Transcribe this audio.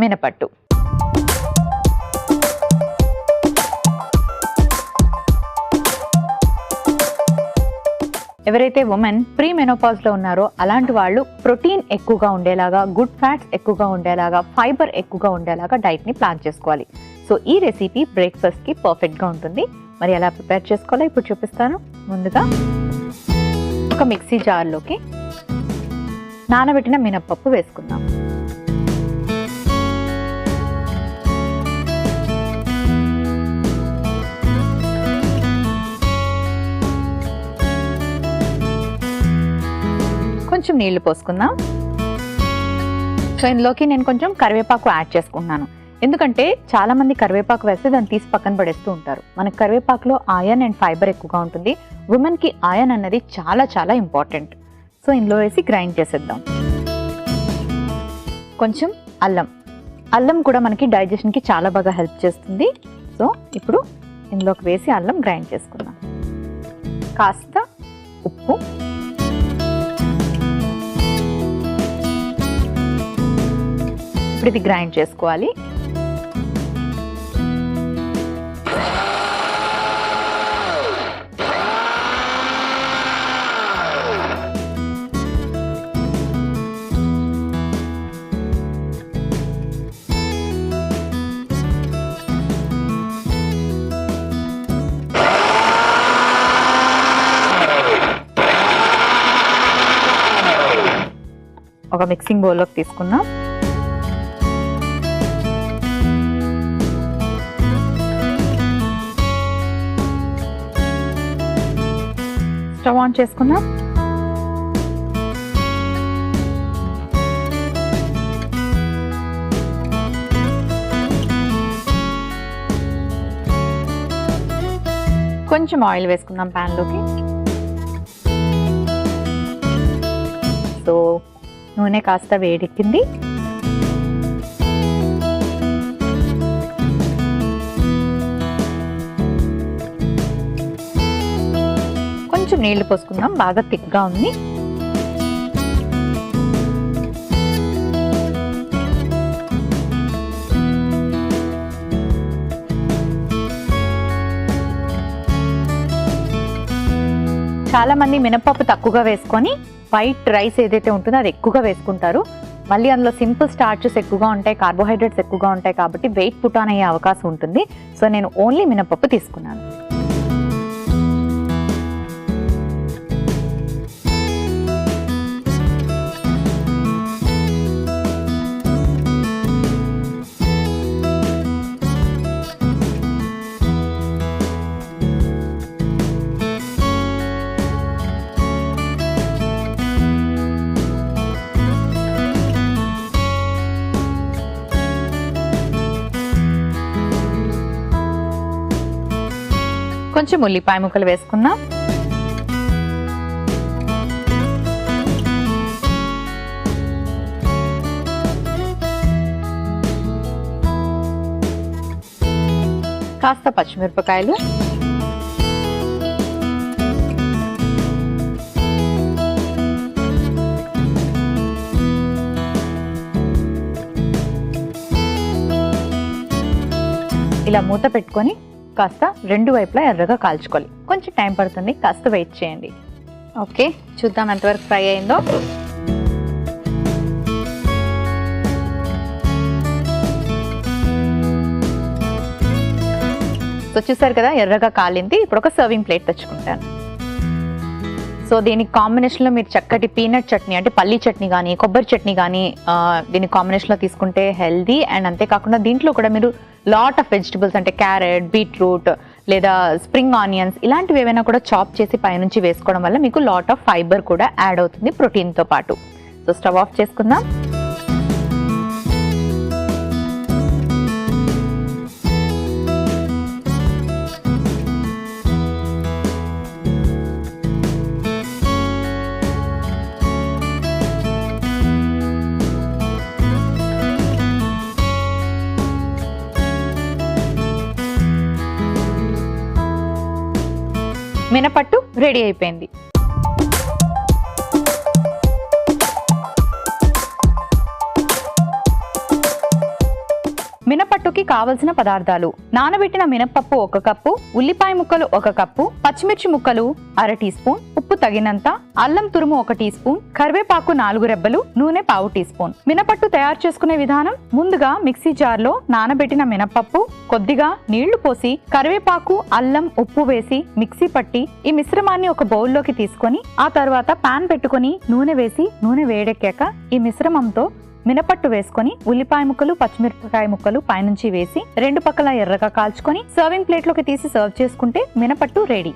మినపట్టు. ఎవరైతే women pre menopause లో ఉన్నారో అలాంటి వాళ్ళు ప్రోటీన్ ఎక్కువగా ఉండేలాగా, గుడ్ ఫ్యాట్స్ ఎక్కువగా ఉండేలాగా, ఫైబర్ ఎక్కువగా ఉండేలాగా డైట్ ని ప్లాన్ చేసుకోవాలి. సో ఈ రెసిపీ బ్రేక్ఫాస్ట్ కి పర్ఫెక్ట్ గా ఉంటుంది. మరి ఎలా ప్రిపేర్ చేసుకోవాలో ఇప్పుడు చూపిస్తాను. ముందుగా ఒక మిక్సీ జార్లోకి నానబెట్టిన మినప్పప్పు వేసుకుందాం. కొంచెం నీళ్లు పోసుకుందాం. సో ఇందులోకి నేను కొంచెం కరివేపాకు యాడ్ చేసుకుంటున్నాను. ఎందుకంటే చాలా మంది కరివేపాకు వేస్తే దాన్ని తీసి పక్కన పడేస్తూ ఉంటారు. మనకి కరివేపాకులో ఐరన్ అండ్ ఫైబర్ ఎక్కువగా ఉంటుంది. ఉమెన్ కి ఐరన్ అన్నది చాలా చాలా ఇంపార్టెంట్. సో ఇందులో వేసి గ్రైండ్ చేసేద్దాం. కొంచెం అల్లం కూడా మనకి డైజెషన్ కి చాలా బాగా హెల్ప్ చేస్తుంది. సో ఇప్పుడు ఇందులోకి వేసి అల్లం గ్రైండ్ చేసుకుందాం. కాస్త ఉప్పు, ఇప్పుడు ఇది గ్రైండ్ చేసుకోవాలి. ఒక మిక్సింగ్ బౌల్లోకి తీసుకున్నాం. స్టవ్ ఆన్ చేసుకుందాం. కొంచెం ఆయిల్ వేసుకుందాం ప్యాన్లోకి. సో నూనె కాస్త వేడెక్కింది. కొంచెం నీళ్లు పోసుకుందాం, బాగా థిక్గా ఉంది. చాలా మంది మినపప్పు తక్కువగా వేసుకొని వైట్ రైస్ ఏదైతే ఉంటుందో అది ఎక్కువగా వేసుకుంటారు. మళ్ళీ అందులో సింపుల్ స్టార్చెస్ ఎక్కువగా ఉంటాయి, కార్బోహైడ్రేట్స్ ఎక్కువగా ఉంటాయి కాబట్టి వెయిట్ పుట్ ఆన్ అయ్యే అవకాశం ఉంటుంది. సో నేను ఓన్లీ మినపప్పు తీసుకున్నాను. కొంచెం ఉల్లిపాయ ముక్కలు వేసుకుందాం. కాస్త పచ్చిమిరపకాయలు, ఇలా మూత పెట్టుకొని కాస్త రెండు వైపులా ఎర్రగా కాల్చుకోవాలి. కొంచెం టైం పడుతుంది, కాస్త వెయిట్ చేయండి. ఓకే, చూద్దాం ఎంతవరకు ఫ్రై అయిందో. సో చూసారు కదా ఎర్రగా కాలింది. ఇప్పుడు ఒక సర్వింగ్ ప్లేట్ తెచ్చుకుంటాను. సో దీనికి కాంబినేషన్లో మీరు చక్కటి పీనట్ చట్నీ అంటే పల్లీ చట్నీ కానీ కొబ్బరి చట్నీ కానీ దీని కాంబినేషన్లో తీసుకుంటే హెల్దీ. అండ్ అంతేకాకుండా దీంట్లో కూడా మీరు లాట్ ఆఫ్ వెజిటబుల్స్ అంటే క్యారెట్, బీట్రూట్ లేదా స్ప్రింగ్ ఆనియన్స్ ఇలాంటివి ఏవైనా కూడా చాప్ చేసి పైనుంచి వేసుకోవడం వల్ల మీకు లాట్ ఆఫ్ ఫైబర్ కూడా యాడ్ అవుతుంది ప్రోటీన్తో పాటు. సో స్టవ్ ఆఫ్ చేసుకుందాం. మినపట్టు రెడీ అయిపోయింది. కావలసిన పదార్థాలు: నానబెట్టిన మినపప్పు 1 కప్పు, ఉల్లిపాయ ముక్కలు 1 కప్పు, పచ్చిమిర్చి ముక్కలు అర టీ స్పూన్, ఉప్పు తగినంత, అల్లం తురుము 1 టీ స్పూన్, కరివేపాకు 4 రెబ్బలు, నూనె పావు టీ స్పూన్. మినపట్టు తయారు చేసుకునే విధానం: ముందుగా మిక్సీ జార్ లో నానబెట్టిన మినపప్పు, కొద్దిగా నీళ్లు పోసి కరివేపాకు, అల్లం, ఉప్పు వేసి మిక్సీ పట్టి ఈ మిశ్రమాన్ని ఒక బౌల్లోకి తీసుకొని ఆ తర్వాత పాన్ పెట్టుకొని నూనె వేసి నూనె వేడెక్కాక ఈ మిశ్రమంతో మినపట్టు వేసుకొని ఉల్లిపాయ ముక్కలు, పచ్చిమిరపకాయ ముక్కలు పైనుంచి వేసి 2 పక్కల ఎర్రగా కాల్చుకొని సర్వింగ్ ప్లేట్ లోకి తీసి సర్వ్ చేసుకుంటే మినపట్టు రెడీ.